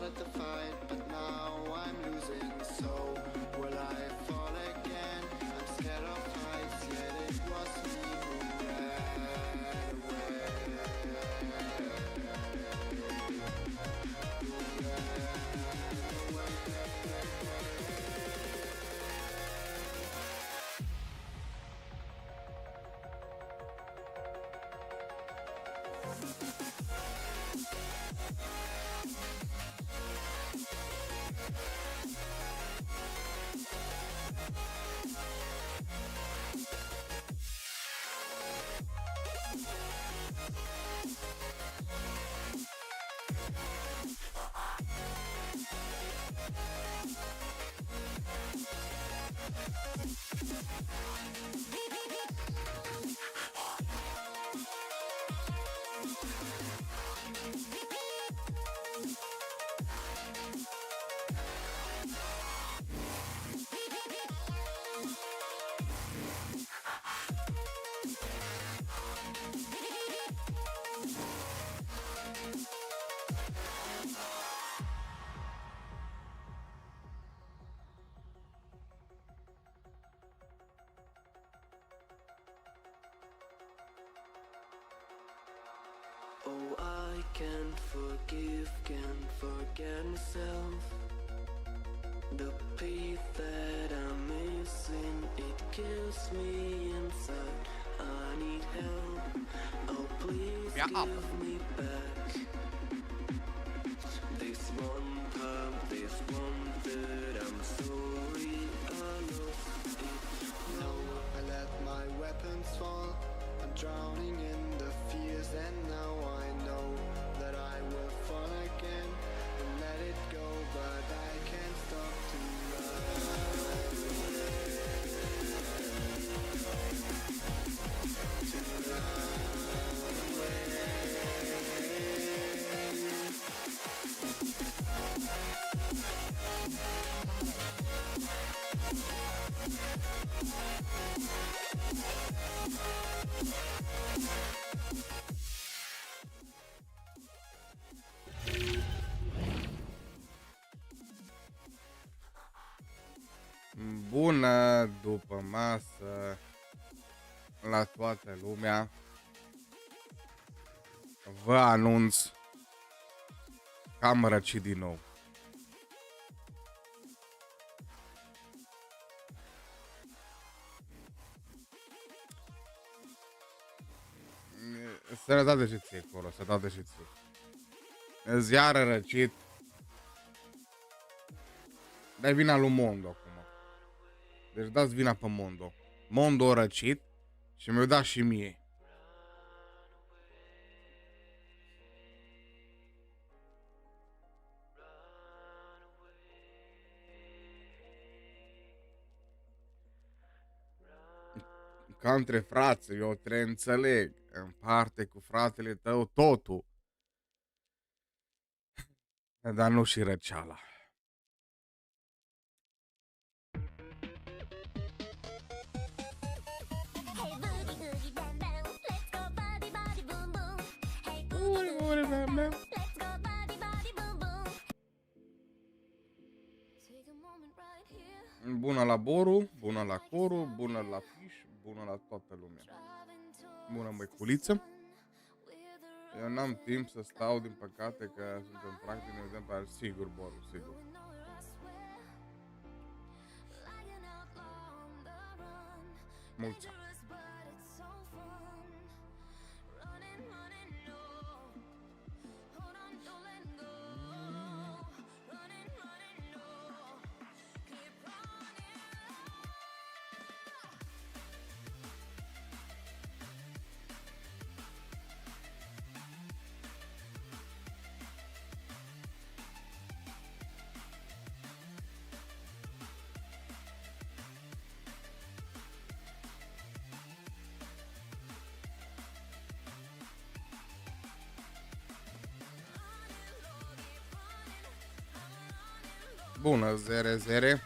started the fight, but now I'm losing. So will I fall again? I'm scared of heights, yet it was me who ran away. Oh, I can't forget myself. The peace that I'm missing, it kills me inside. I need help. Oh, please give me back this one time, this one that I'm sorry I lost it. No, I let my weapons fall. I'm drowning in the fears, and now I know that I will fall again and let it go, but I can't stop to Bună după masă la toată lumea. Vă anunț că am răcit din nou. Sănătate și ție, acolo, sănătate și ție. Ziară răcit. Dai vina lui Mondo acum. Deci dați vina pe Mondo. Mondo a răcit și mi-o dat și mie. Ca între frați, eu te înțeleg. În parte cu fratele tău totul. Dar nu și răceala. Bună la Boru, bună la Coru, bună la Fiș, bună la toată lumea. Bună, măiculiță. Eu n-am timp să stau, din păcate, că sunt în practic, de exemplu, sigur, Boru, sigur. Mulți ani. Bună, zere, zere.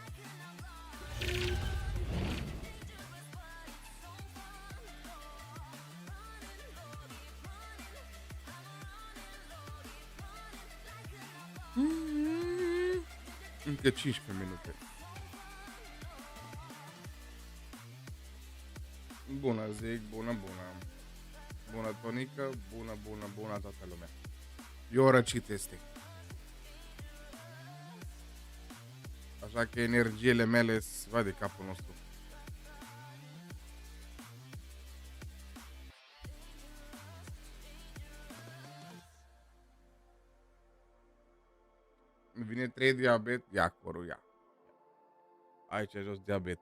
Încă 15 minute. Bună, zic, bună. Bună, Tonică, bună toată lumea. Eu răcit este. Așa că energiile mele se va de capul nostru. Îmi vine 3 diabet, ia corul, ia. Aici jos diabet.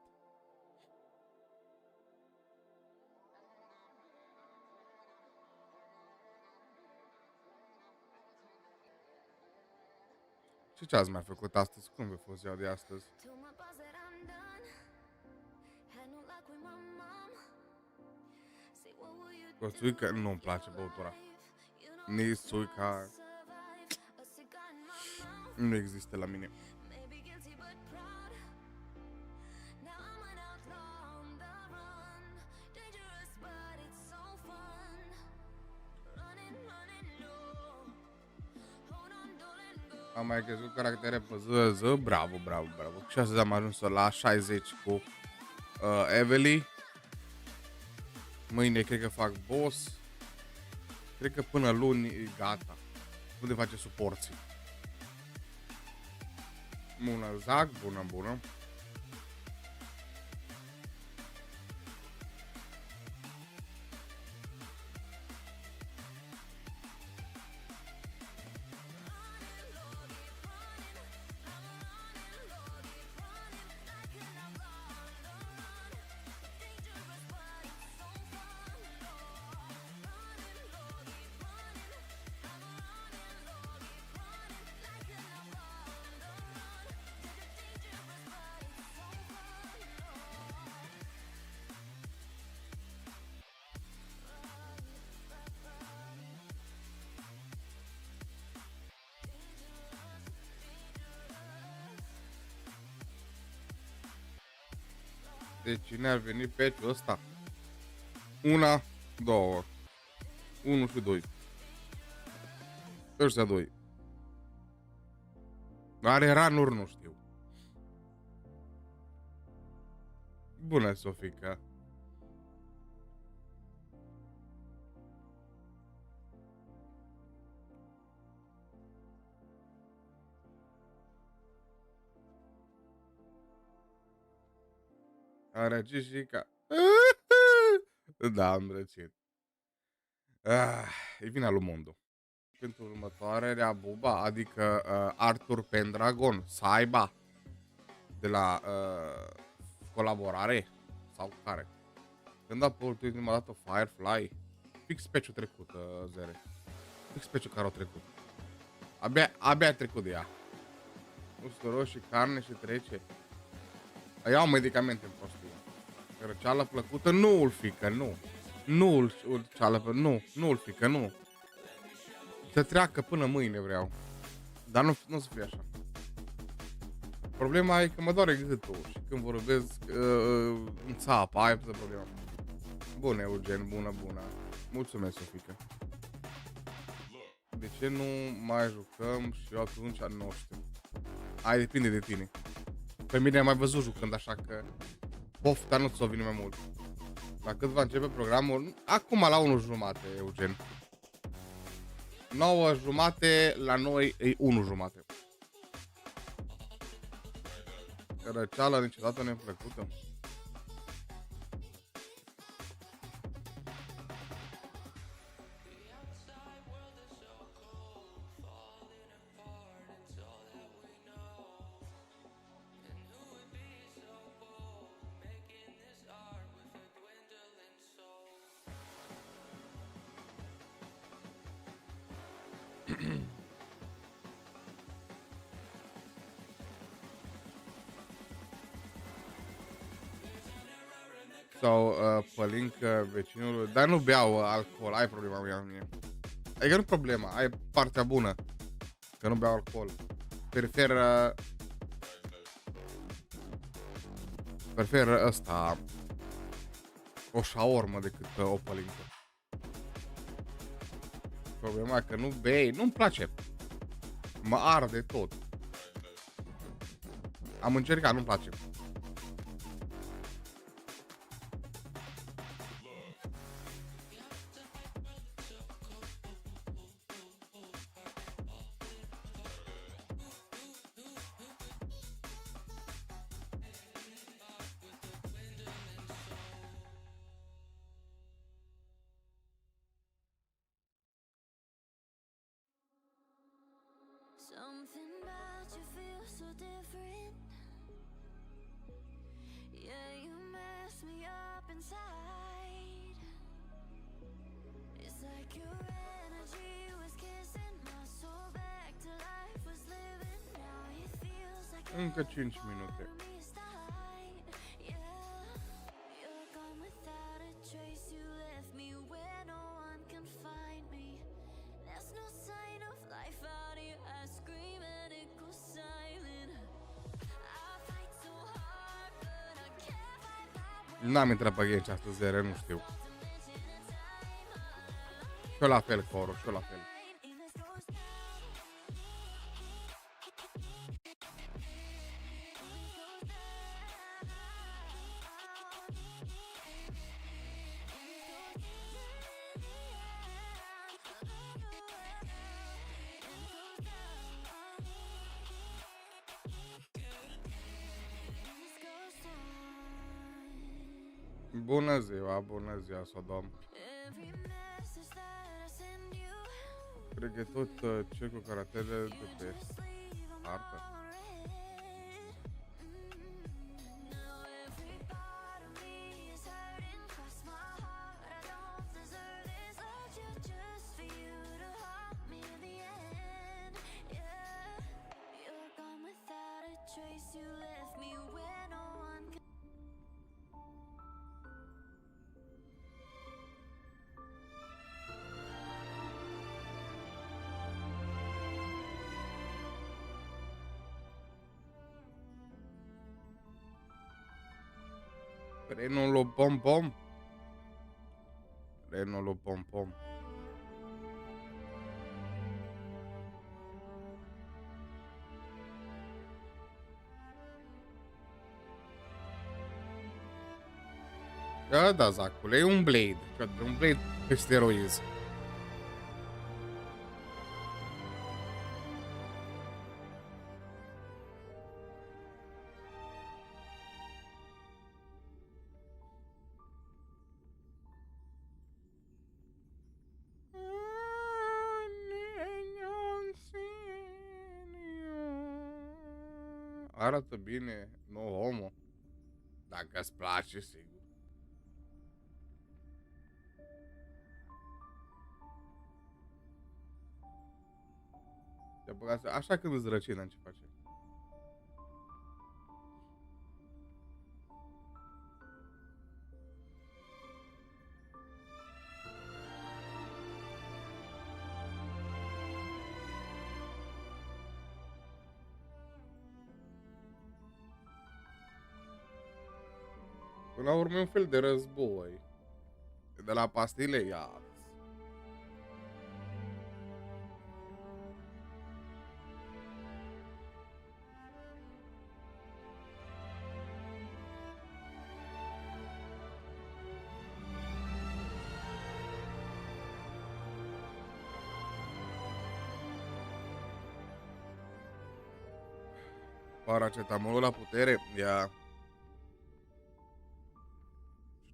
Și ce ați mai făcut astăzi? Cum v-a fost ziua de astăzi? Cu suica nu-mi place băutura. Nici suica nu există la mine. Am mai crescut caractere pe zi, bravo. Și astăzi am ajuns la 60 cu Evely. Mâine cred că fac boss. Cred că până luni e gata. Putem face suporții. Bună, Zac, bună. Deci cine ar veni patch-ul ăsta? 1, 2. 1 și 2. Ăștia 2. Are ranuri, nu știu. Bună, Sofica. Am răcit și ca... Da, am răcit. E vina lui Mondo. Pentru următoarea buba, adică Arthur Pendragon, Saiba, de la colaborare, sau care? Când a apărut ultima dată Firefly, fix patch-ul trecut, Zere. Fix patch-ul care a trecut. Abia a trecut de ea. Usturoi și carne și trece. Iau medicamente în prostie. Răceală plăcută, nu Ulfică, nu. Nu Ulfică, nu. Să treacă până mâine vreau. Dar nu o să fie așa. Problema e că mă doare gâtul și când vorbesc în țapă, aia e problema. Bună, Eugen, bună. Mulțumesc, Sofica. De ce nu mai jucăm și eu atunci nu știu. Aia depinde de tine. Pe mine am mai văzut jucând, așa că pofta nu ți-o vine mai mult. La cât va începe programul? Acum la 1:30, Eugen. 9:30, la noi e 1:30. Răceală niciodată neplăcută. Sau pălincă vecinului, dar nu beau alcool, ai problema mea. Adică nu problema, ai partea bună, că nu beau alcool. Prefer ăsta, o shawarma decât o pălincă. Problema e că nu bei, nu-mi place. Mă arde tot. Am încercat, nu-mi place. Something about you feels so different. Yeah, you mess me up inside. It's like your energy was kissing my soul back to life, was living. Now it feels like Încă 5 minute. you're gone without a trace. You left me where no one can find me. There's no sign of life out here. I scream and it goes silent. I fight so hard, but I can't fight my way. N-am intrat pe Ghenci astăzi, zero, nu știu. Și eu la fel, Coro, și eu la fel. In this ghost town. Bună ziua, Sodom. Every message that I send you, Cred că e tot cel cu caractere de pe hartă. now every part of me is hurting. Cross my heart, I don't deserve this. Loved you just for you to haunt me in the end. Yeah, you're gone without a trace. You left me where no one can. Renolo pom pom. Renolo pom pom. Da, zacule, e un Blade. Un Blade pe steroizi. Arată bine, no homo. Dacă îți place, sigur. Te băgați, așa când îți răcină, ce face? Până la urmă e un fel de război. De la pastile, ia. Paracetamolul la putere, ia.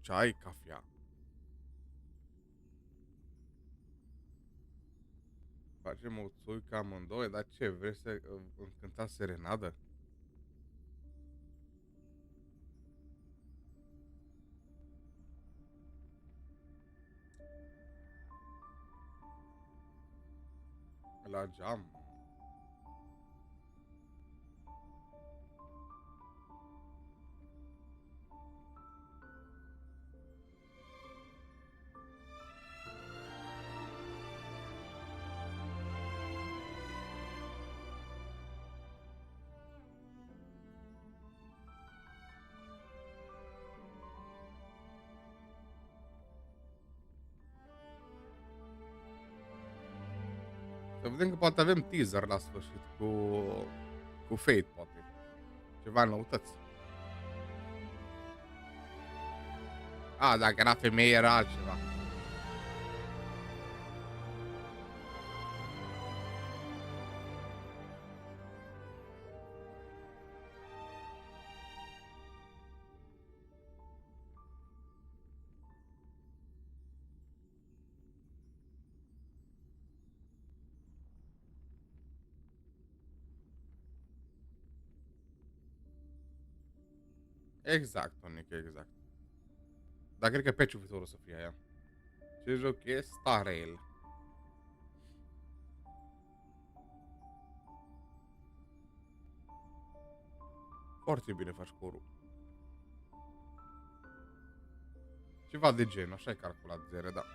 Ceai, cafea. Facem o țuică amândoi, dar ce, vrei să cântați serenadă? La geam. Să vedem că poate avem teaser la sfârșit cu Fate, poate. Ceva noutăți. A, dacă era femeie, era altceva. Exact, Tonic, exact. Dar cred că patch-ul viitor o să fie aia. Ce joc e? Star Rail. Foarte bine faci corul. Ceva de gen, așa e calculat zero, da.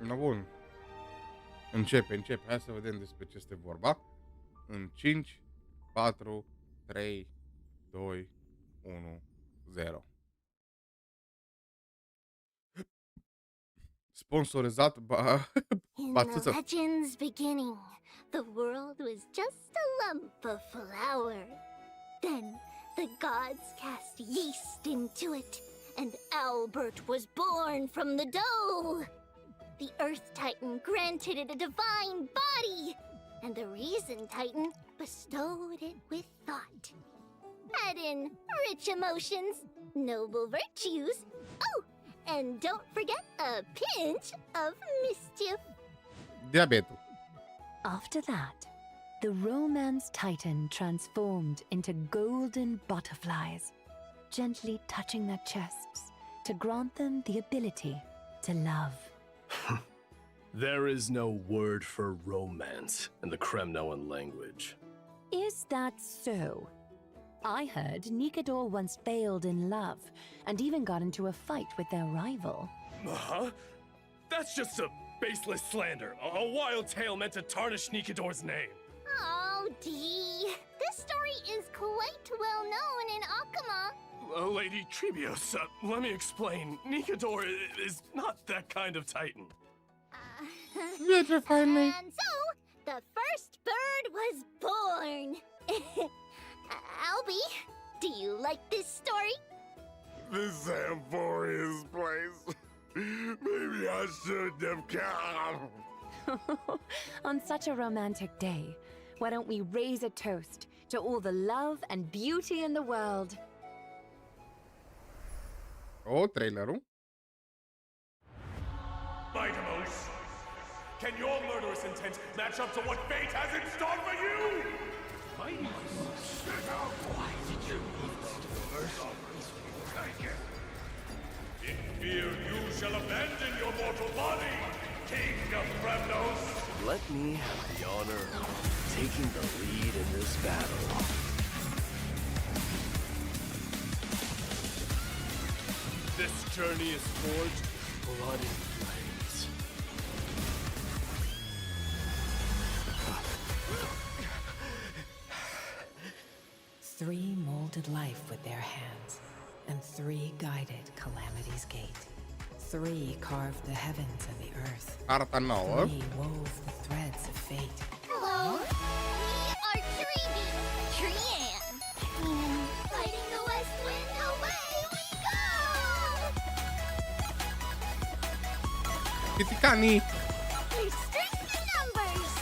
No, bun. Începe. Hai să vedem despre ce este vorba. În 5, 4, 3, 2, 1, 0. Sponsorizat In Bațâță. the legend's beginning, the world was just a lump of flour. Then the gods cast yeast into it, and Albert was born from the dough. The Earth Titan granted it a divine body, and the Reason Titan bestowed it with thought. Add in rich emotions, noble virtues, oh, and don't forget a pinch of mischief. Diabetul. After that, the Romance Titan transformed into golden butterflies, gently touching their chests to grant them the ability to love. There is no word for romance in the Kremnoan language. Is that so? I heard Nikador once failed in love and even got into a fight with their rival. Huh? That's just a baseless slander, a wild tale meant to tarnish Nikador's name. Oh, Dee. This story is quite well known in Akama. Lady Trebios, let me explain. Nikador is not that kind of titan. Finally. And so, the first bird was born. Albie, do you like this story? This Amphoria's place. Maybe I shouldn't have come. On such a romantic day, why don't we raise a toast to all the love and beauty in the world? Trailerul. Vitamos, can your murderous intent match up to what fate has in store for you? In fear you shall abandon your mortal body, King of Kremnos. Let me have the honor of taking the lead in this battle. This journey is forged with blood and flames. 3 molded life with their hands, and 3 guided Calamity's gate. 3 carved the heavens and the earth. Arată nouă. 3 wove the threads of fate. Hello, we are Treeby, Trian. Fighting the west wind, away we go! Criticanii. Restrict the numbers!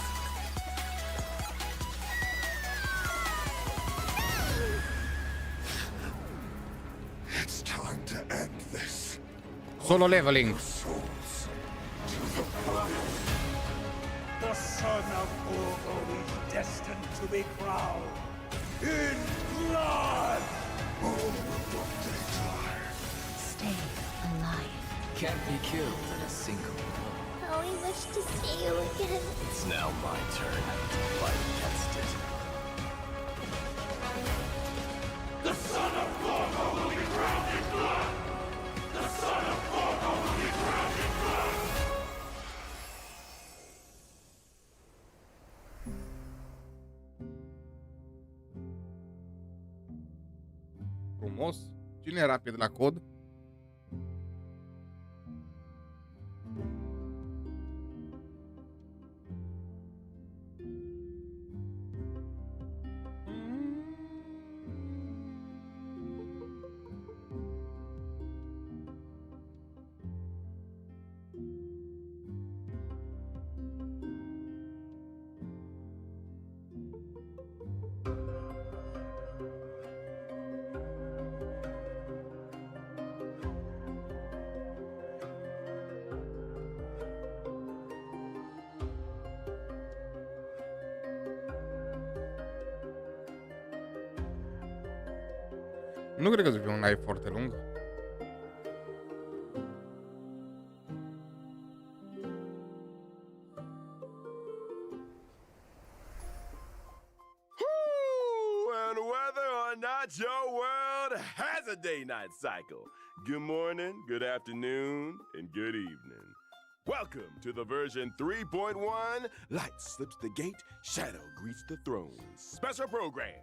It's time to end this. Solo leveling. The son of Urgo is destined to be crowned in blood! Stay alive. Can't be killed in a single blow. Always much to see you again. It's now my turn to fight against it. The son of Gorgo will be drowned in blood! The son of Gorgo will be drowned in blood! Frumos. Cine e rapid la cod? Nu cred că să fie un live foarte lung. And whether or not your world has a day-night cycle, good morning, good afternoon, and good evening. Welcome to the version 3.1, Light Slips the Gate, Shadow Greets the Throne special program.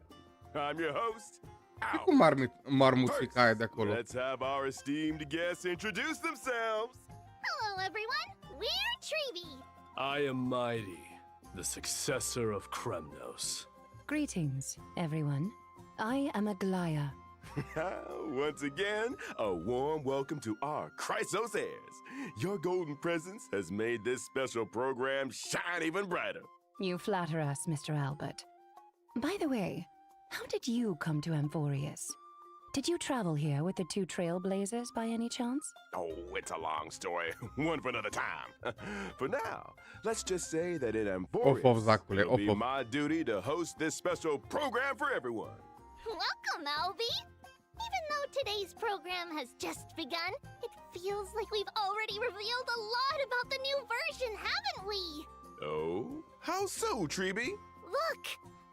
I'm your host, E cu marmuțica aia de acolo. let's have our esteemed guests introduce themselves. Hello, everyone. We're Treevee. I am Mighty, the successor of Kremnos. Greetings, everyone. I am Aglaya. Once again, a warm welcome to our Chrysos heirs. Your golden presence has made this special program shine even brighter. You flatter us, Mr. Albert. By the way, how did you come to Amphorius? Did you travel here with the two trailblazers by any chance? Oh, it's a long story. One for another time. For now, let's just say that in Amphorius, Zacule, it'll be my duty to host this special program for everyone. Welcome, Albie. Even though today's program has just begun, it feels like we've already revealed a lot about the new version, haven't we? Oh? How so, Treevee? Look!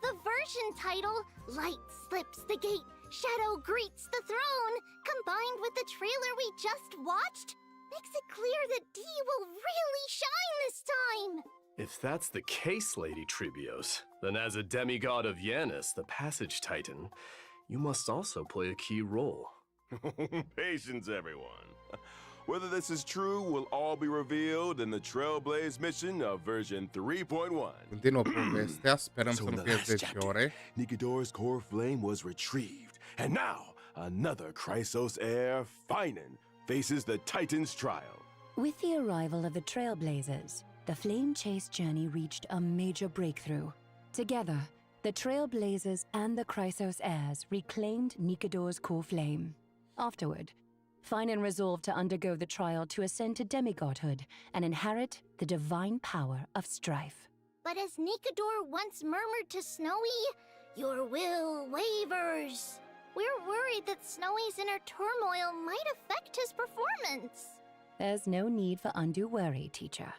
The version title, Light Slips the Gate, Shadow Greets the Throne, combined with the trailer we just watched, makes it clear that Dee will really shine this time! If that's the case, Lady Treebios, then as a demigod of Yanis, the Passage Titan, you must also play a key role. Patience, everyone. Whether this is true will all be revealed in the Trailblaze mission of version 3.1. Continuă povestea, sperăm să So in nu the fie last 10 chapter, ore. Nikidor's core flame was retrieved, and now another Chrysos heir, Finan, faces the Titan's trial. With the arrival of the Trailblazers, the Flame Chase journey reached a major breakthrough. Together, the Trailblazers and the Chrysos heirs reclaimed Nikidor's core flame. Afterward, Finan resolved to undergo the trial to ascend to demigodhood and inherit the divine power of strife. But as Nikidor once murmured to Snowy, your will wavers. We're worried that Snowy's inner turmoil might affect his performance. There's no need for undue worry, teacher.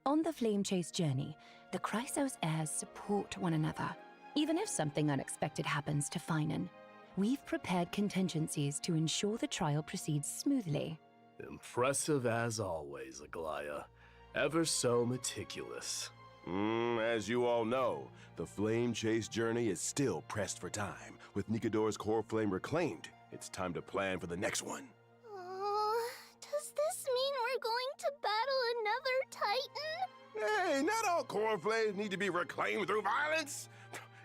On the Flame Chase journey, the Chrysos heirs support one another. Even if something unexpected happens to Finan, we've prepared contingencies to ensure the trial proceeds smoothly. Impressive as always, Aglaya. Ever so meticulous. As you all know, the Flame Chase journey is still pressed for time. With Nikidor's core flame reclaimed, it's time to plan for the next one. Does this mean we're going to battle another Titan? Hey, not all core flames need to be reclaimed through violence.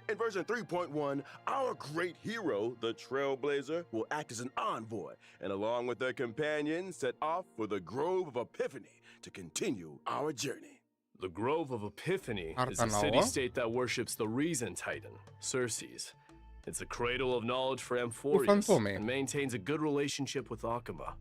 In version 3.1, our great hero, the Trailblazer, will act as an envoy, and along with their companions, set off for the Grove of Epiphany to continue our journey. The Grove of Epiphany is a Arta nouă. city-state that worships the Reason Titan, Circes. It's a cradle of knowledge for Amphorius fantome. and maintains a good relationship with Akuma.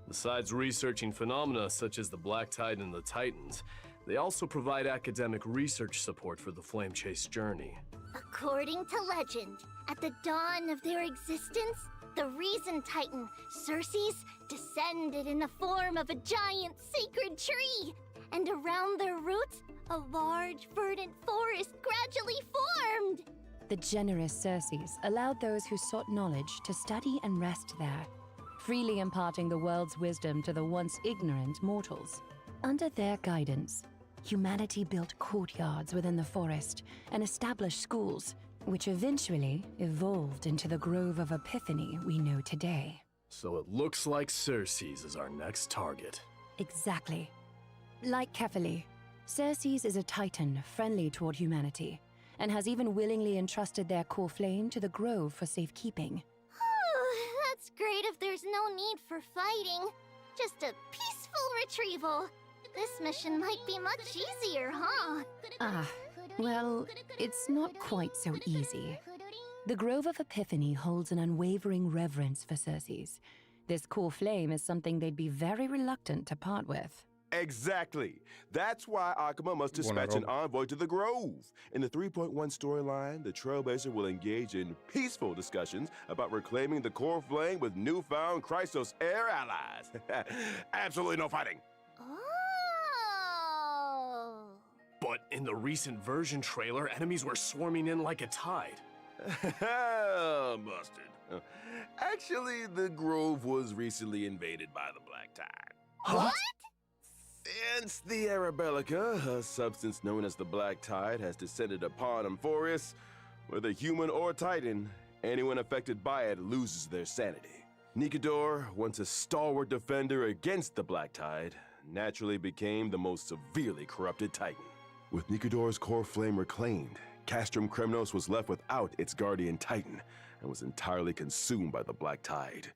Besides researching phenomena such as the Black Tide and the Titans, they also provide academic research support for the Flame Chase journey. According to legend, at the dawn of their existence, the reason Titan, Circes, descended in the form of a giant sacred tree. And around their roots, a large, verdant forest gradually formed. The generous Circes allowed those who sought knowledge to study and rest there, freely imparting the world's wisdom to the once ignorant mortals. Under their guidance, humanity built courtyards within the forest and established schools, which eventually evolved into the Grove of Epiphany we know today. So it looks like Circes is our next target. Exactly. Like Kefali, Circes is a titan friendly toward humanity, and has even willingly entrusted their core flame to the Grove for safekeeping. That's great if there's no need for fighting. Just a peaceful retrieval. This mission might be much easier, huh? Well, it's not quite so easy. The Grove of Epiphany holds an unwavering reverence for Circes. This core flame is something they'd be very reluctant to part with. Exactly. That's why Akuma must dispatch an envoy to the Grove. In the 3.1 storyline, the Trailblazer will engage in peaceful discussions about reclaiming the core flame with newfound Chrysos heir allies. Absolutely no fighting. Oh. But in the recent version trailer, enemies were swarming in like a tide. Busted. Actually, the Grove was recently invaded by the Black Tide. What? Hence the Arabellica, a substance known as the Black Tide, has descended upon Amphorius. Whether human or Titan, anyone affected by it loses their sanity. Nikador, once a stalwart defender against the Black Tide, naturally became the most severely corrupted Titan. With Nikador's core flame reclaimed, Castrum Kremnos was left without its guardian Titan and was entirely consumed by the Black Tide.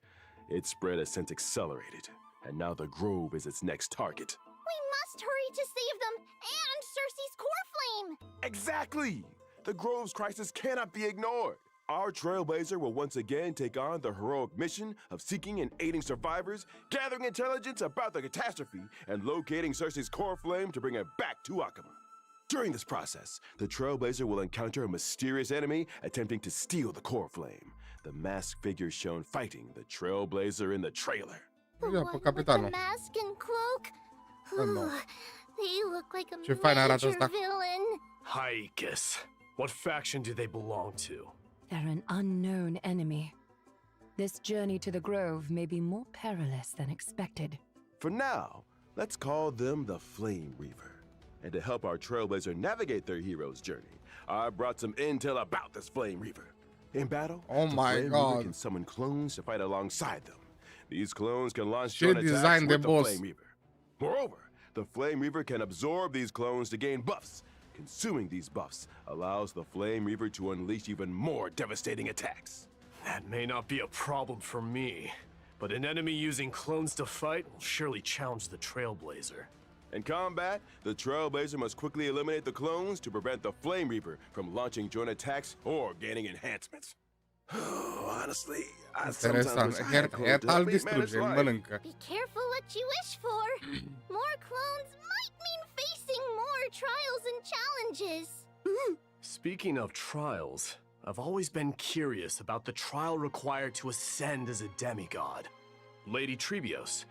Its spread has since accelerated, and now the Grove is its next target. We must hurry to save them and Circe's core flame! Exactly! The Grove's crisis cannot be ignored. Our Trailblazer will once again take on the heroic mission of seeking and aiding survivors, gathering intelligence about the catastrophe, and locating Circe's core flame to bring it back to Akuma. During this process, the Trailblazer will encounter a mysterious enemy attempting to steal the core flame. The masked figure shown fighting the Trailblazer in the trailer. The Ia, one pe with the capitanul. mask and cloak? no. They look like a Ce fain arată major asta. villain. Haikus. What faction do they belong to? They're an unknown enemy. This journey to the Grove may be more perilous than expected. For now, let's call them the Flame Reaver. And to help our Trailblazer navigate their hero's journey, I brought some intel about this Flame Reaver. In battle, Oh the my Flame God. Reaver can summon clones to fight alongside them. These clones can launch Ce joint attacks design de with the boss. Flame Reaver. Moreover, the Flame Reaver can absorb these clones to gain buffs. Consuming these buffs allows the Flame Reaver to unleash even more devastating attacks. That may not be a problem for me, but an enemy using clones to fight will surely challenge the Trailblazer. In combat, the Trailblazer must quickly eliminate the clones to prevent the Flame Reaver from launching joint attacks or gaining enhancements. Honestly, I sometimes Interesant. wish I had clones to Hertal help me manage distruge, îl life. mănâncă. Be careful what you wish for. More clones might mean facing more trials and challenges. Speaking of trials, I've always been curious about the trial required to ascend as a demigod. Lady Trebios,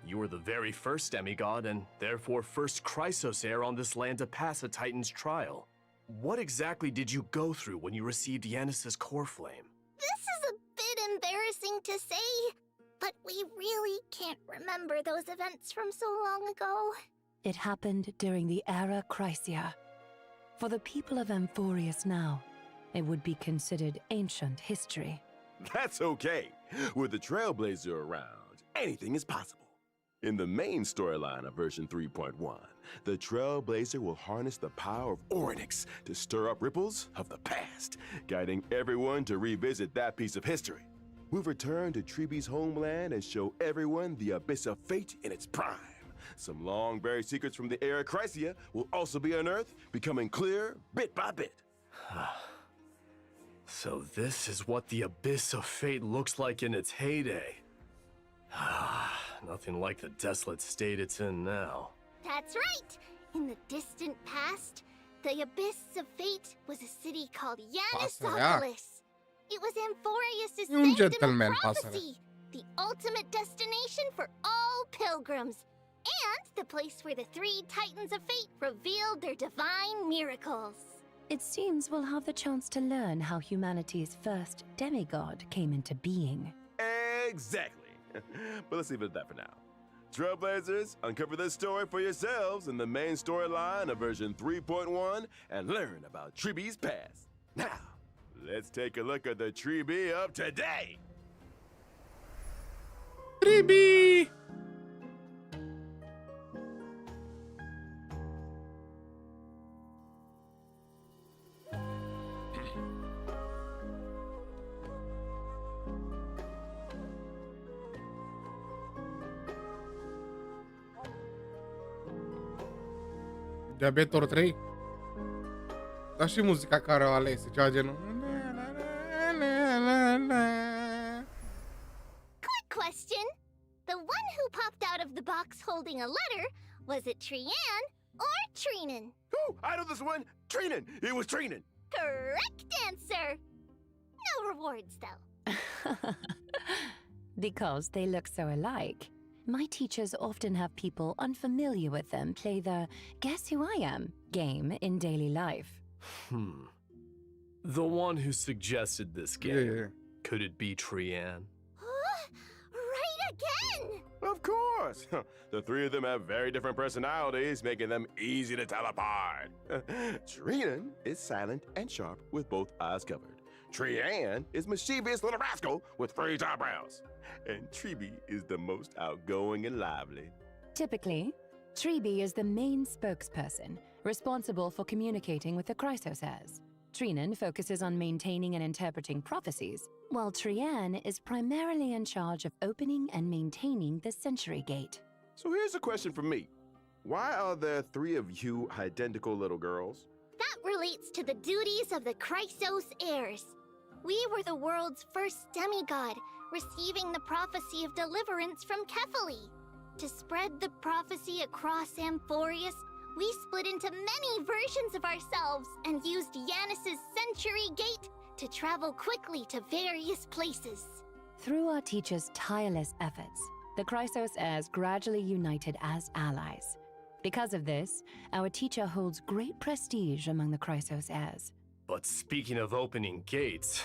you were the very first demigod and therefore first Chrysos heir on this land to pass a Titan's trial. What exactly did you go through when you received Yanis's core flame? This is a bit embarrassing to say, but we really can't remember those events from so long ago. It happened during the Era Chrysia. For the people of Amphorius now, it would be considered ancient history. That's okay. With the Trailblazer around, anything is possible. In the main storyline of version 3.1, the Trailblazer will harness the power of Orynyx to stir up ripples of the past, guiding everyone to revisit that piece of history. We've returned to Treebe's homeland and show everyone the Abyss of Fate in its prime. Some long-buried secrets from the Era Chrysia will also be unearthed, becoming clear bit by bit. So this is what the Abyss of Fate looks like in its heyday. Nothing like the desolate state it's in now. That's right! In the distant past, the Abyss of Fate was a city called Yanisopoulos. It was Amphorius' E un sanctum of gentleman, pasăre. prophecy, the ultimate destination for all pilgrims, and the place where the three titans of fate revealed their divine miracles. It seems we'll have the chance to learn how humanity's first demigod came into being. Exactly. But let's leave it at that for now. Trailblazers, uncover this story for yourselves in the main storyline of version 3.1 and learn about Treebee's past. Now, let's take a look at the Treebee of today. Treebee! Diabetor 3? Dar și muzica care o ales, ceva genul. Quick question. The one who popped out of the box holding a letter, was it Trian or Treenan? Oh, I know this one. Treenan. It was Treenan. Correct answer. No rewards, though. Because they look so alike. My teachers often have people unfamiliar with them play the Guess Who I Am game in daily life. The one who suggested this game. Yeah. Could it be Trian? Right again! Of course. The three of them have very different personalities, making them easy to tell apart. Treenan is silent and sharp with both eyes covered. Trian is mischievous little rascal with fringed eyebrows. And Treebee is the most outgoing and lively. Typically, Treebee is the main spokesperson, responsible for communicating with the Chrysosairs. Treenan focuses on maintaining and interpreting prophecies, while Trian is primarily in charge of opening and maintaining the Century Gate. So here's a question from me. Why are there three of you identical little girls? That relates to the duties of the Chrysos heirs. We were the world's first demigod, receiving the prophecy of deliverance from Kefali. To spread the prophecy across Amphorius, we split into many versions of ourselves and used Yanis's Century Gate to travel quickly to various places. Through our teacher's tireless efforts, the Chrysos heirs gradually united as allies. Because of this, our teacher holds great prestige among the Chrysos heirs. But speaking of opening gates,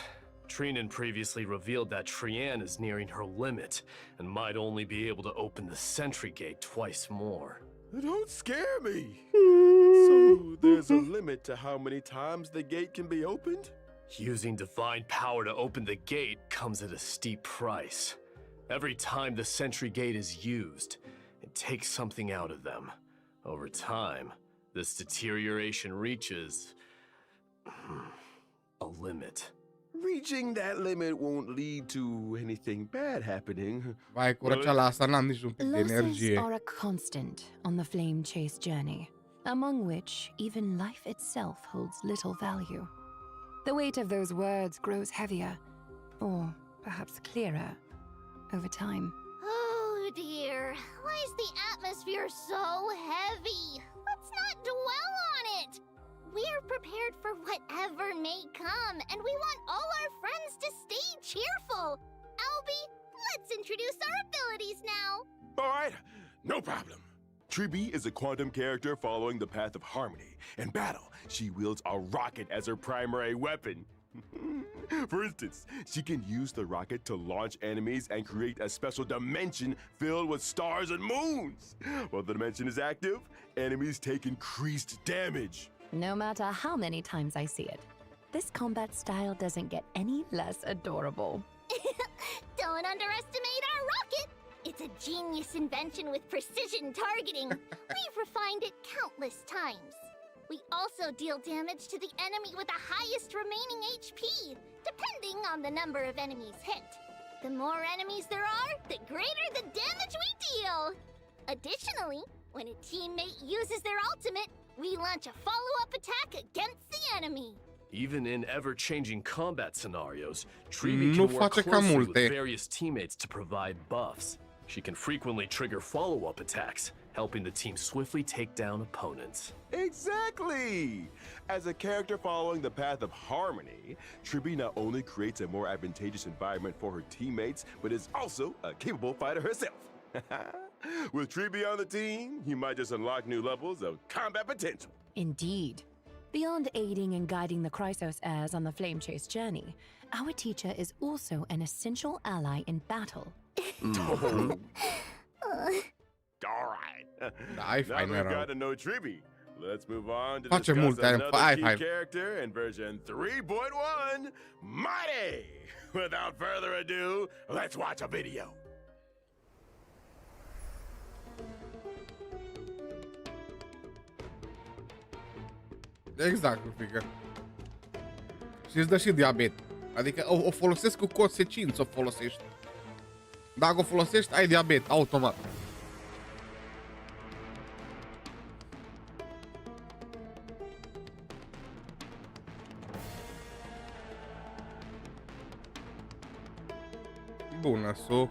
Treenan previously revealed that Trian is nearing her limit and might only be able to open the Sentry Gate twice more. Don't scare me. So there's a limit to how many times the gate can be opened? Using divine power to open the gate comes at a steep price. Every time the Sentry Gate is used, it takes something out of them. Over time, this deterioration reaches a limit. Reaching that limit won't lead to anything bad happening. Vai, cu răceala asta n-am niciun pic de Losses energie. are a constant on the flame chase journey, among which even life itself holds little value. The weight of those words grows heavier, or perhaps clearer, over time. Oh dear, why is the atmosphere so heavy? Let's not dwell on it! We're prepared for whatever may come, and we want all our friends to stay cheerful. Albie, let's introduce our abilities now. All right, no problem. Treebee is a quantum character following the path of harmony. In battle, she wields a rocket as her primary weapon. For instance, she can use the rocket to launch enemies and create a special dimension filled with stars and moons. While the dimension is active, enemies take increased damage. No matter how many times I see it, this combat style doesn't get any less adorable. Don't underestimate our rocket! It's a genius invention with precision targeting. We've refined it countless times. We also deal damage to the enemy with the highest remaining HP, depending on the number of enemies hit. The more enemies there are, the greater the damage we deal! Additionally, when a teammate uses their ultimate, we launch a follow-up attack against the enemy. Even in ever-changing combat scenarios, Treebee Nu can work face cam closely with multe. various teammates to provide buffs. She can frequently trigger follow-up attacks, helping the team swiftly take down opponents. Exactly! As a character following the path of harmony, Tribi not only creates a more advantageous environment for her teammates, but is also a capable fighter herself. With Tribi on the team, you might just unlock new levels of combat potential. Indeed. Beyond aiding and guiding the Chrysos heirs on the Flame Chase journey, our teacher is also an essential ally in battle. All right. Dai, Now fai that we've mereu. got to know Tribi, let's move on to Face discuss multe, another hai, key hai. character in version 3.1, Mighty! Without further ado, let's watch a video. Exact, frică. Și îți dă și diabet. Adică o folosesc cu consecință, o folosești. Dacă o folosești, ai diabet, automat. Bună, so.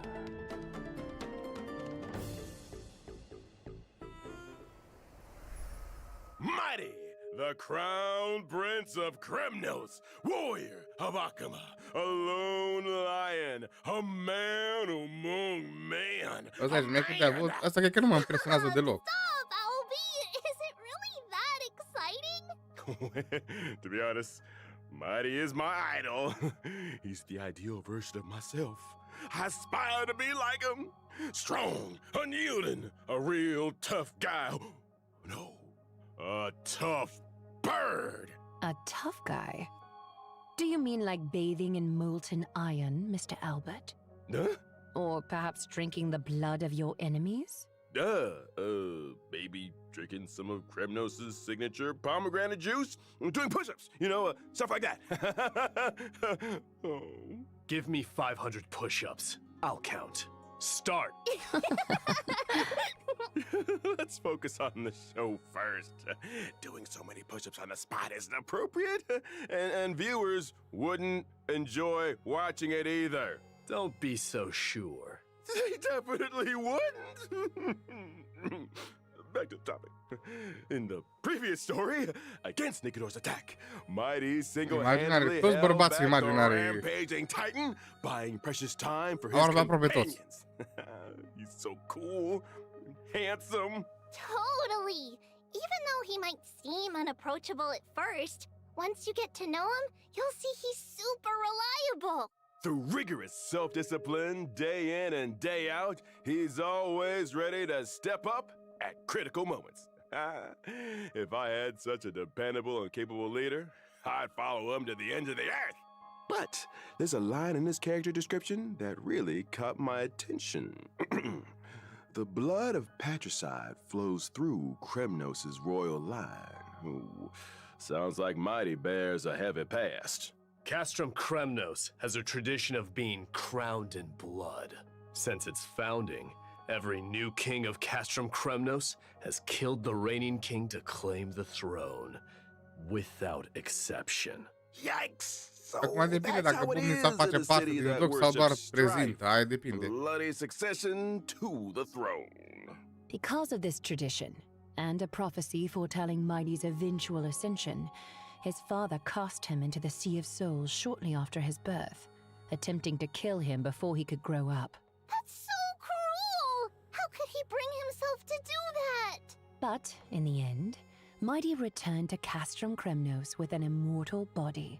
Mighty, the crown prince of Kremnos, warrior of Akama, a lone lion, a man among men. Ăsta e șmecher de avut. Asta cred că nu mă impresionează deloc. Stop, Albie! Is it really that exciting? To be honest, Mighty is my idol. He's the ideal version of myself. I aspire to be like him. Strong, unyielding, a real tough guy. No, a tough bird. A tough guy? Do you mean like bathing in molten iron, Mr. Albert? Huh? Or perhaps drinking the blood of your enemies? Maybe drinking some of Kremnos' signature pomegranate juice, doing push-ups, stuff like that. Oh. Give me 500 push-ups. I'll count. Start! Let's focus on the show first. Doing so many push-ups on the spot isn't appropriate, and viewers wouldn't enjoy watching it either. Don't be so sure. They definitely wouldn't. Back to the topic. In the previous story, against Nikedor's attack, Mighty single-handedly Imaginari, toți held bărbații back the imaginari. rampaging Titan, buying precious time for his Au avut aproape toți. companions. He's so cool, handsome. Totally! Even though he might seem unapproachable at first, once you get to know him, you'll see he's super reliable. Through rigorous self-discipline, day in and day out, he's always ready to step up at critical moments. If I had such a dependable and capable leader, I'd follow him to the end of the earth. But there's a line in this character description that really caught my attention. The blood of patricide flows through Kremnos' royal line. Ooh, sounds like Mighty bears a heavy past. Castrum Kremnos has a tradition of being crowned in blood. Since its founding, every new king of Castrum Kremnos has killed the reigning king to claim the throne, without exception. Yikes! So Acum depinde that's dacă how it Bumnița is face in a parte city din that joc sau doar worships strife. prezintă, aia depinde. Bloody succession to the throne. Because of this tradition, and a prophecy foretelling Mighty's eventual ascension, his father cast him into the Sea of Souls shortly after his birth, attempting to kill him before he could grow up. That's so cruel! How could he bring himself to do that? But, in the end, Mighty returned to Castrum Kremnos with an immortal body.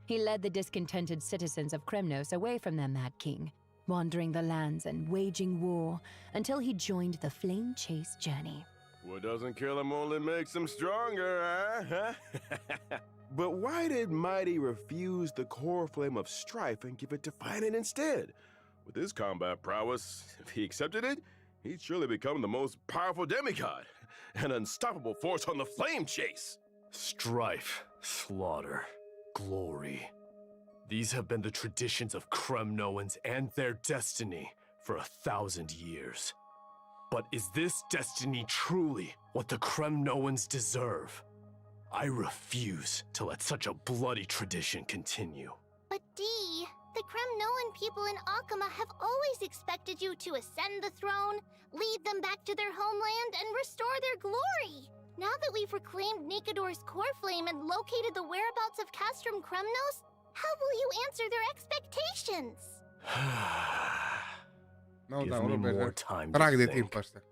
He led the discontented citizens of Kremnos away from their mad king, wandering the lands and waging war until he joined the Flame Chase journey. What doesn't kill him only makes him stronger, huh? But why did Mighty refuse the core flame of strife and give it to Finan instead? With his combat prowess, if he accepted it, he'd surely become the most powerful demigod, an unstoppable force on the Flame Chase. Strife, slaughter, glory. These have been the traditions of Kremnoans and their destiny for 1,000 years. But is this destiny truly what the Kremnoans deserve? I refuse to let such a bloody tradition continue. But Dee, the Kremnoan people in Akama have always expected you to ascend the throne, lead them back to their homeland, and restore their glory. Now that we've reclaimed Nikador's core flame and located the whereabouts of Castrum Kremnos, how will you answer their expectations? Give me more time Trag to de think. timp ăsta.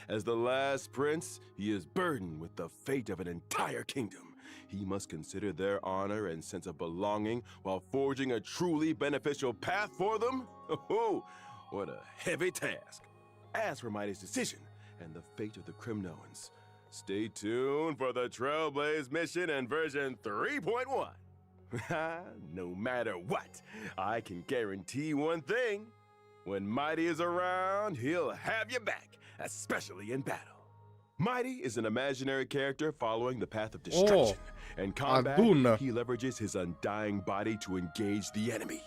As the last prince, he is burdened with the fate of an entire kingdom. He must consider their honor and sense of belonging while forging a truly beneficial path for them? Oh, what a heavy task. As for Mighty's decision and the fate of the Kremnoans, stay tuned for the Trailblaze mission in version 3.1. No matter what, I can guarantee one thing. When Mighty is around, he'll have you back, especially in battle. Mighty is an imaginary character following the path of destruction. In combat, he leverages his undying body to engage the enemy.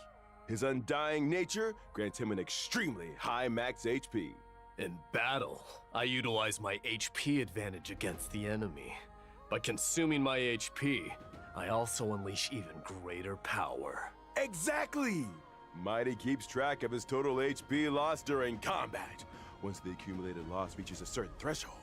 His undying nature grants him an extremely high max HP. In battle, I utilize my HP advantage against the enemy. By consuming my HP, I also unleash even greater power. Exactly! Mighty keeps track of his total HP loss during combat. Once the accumulated loss reaches a certain threshold,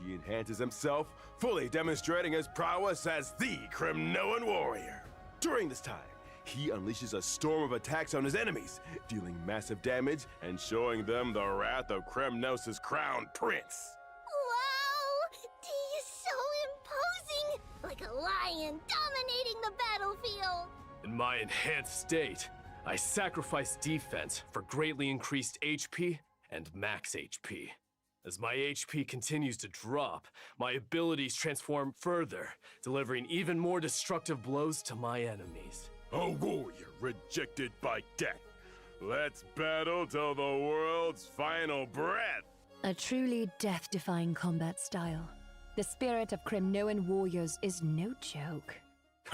he enhances himself, fully demonstrating his prowess as the Kremnoan warrior. During this time, he unleashes a storm of attacks on his enemies, dealing massive damage and showing them the wrath of Kremnos' crown prince. Wow! He is so imposing! Like a lion dominating the battlefield! In my enhanced state, I sacrifice defense for greatly increased HP and max HP. As my HP continues to drop, my abilities transform further, delivering even more destructive blows to my enemies. A warrior rejected by death. Let's battle till the world's final breath. A truly death-defying combat style. The spirit of Kremnoan warriors is no joke.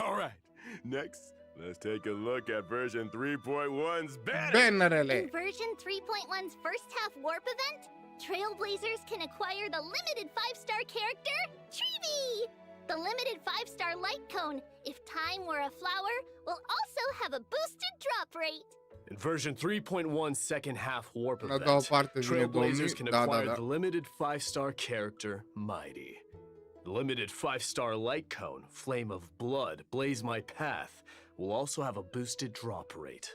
All right, next, let's take a look at version 3.1's banner. Bannerele. In version 3.1's first half warp event, Trailblazers can acquire the limited 5-star character, Treevee! The limited 5-star light cone, if time were a flower, will also have a boosted drop rate. In version 3.1 second half warp La event, doua parte vine Trailblazers 2000. can Da, acquire da, da. the limited 5-star character, Mighty. The limited 5-star light cone, Flame of Blood, Blaze My Path, will also have a boosted drop rate.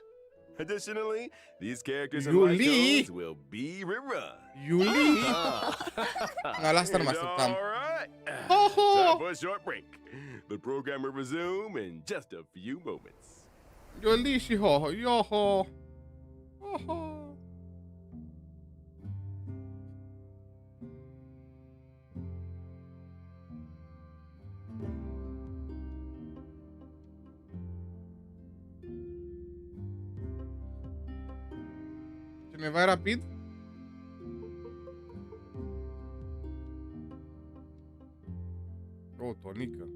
Additionally, these characters and Yuli. light cones will be rerun. Yuli. Lasă nu mă așteptam. All right. Ho-ho. Time for a short break. The program will resume in just a few moments. Yuli și ho-ho. Yo-ho. Ho-ho. Cineva e rapid? O, Tonica.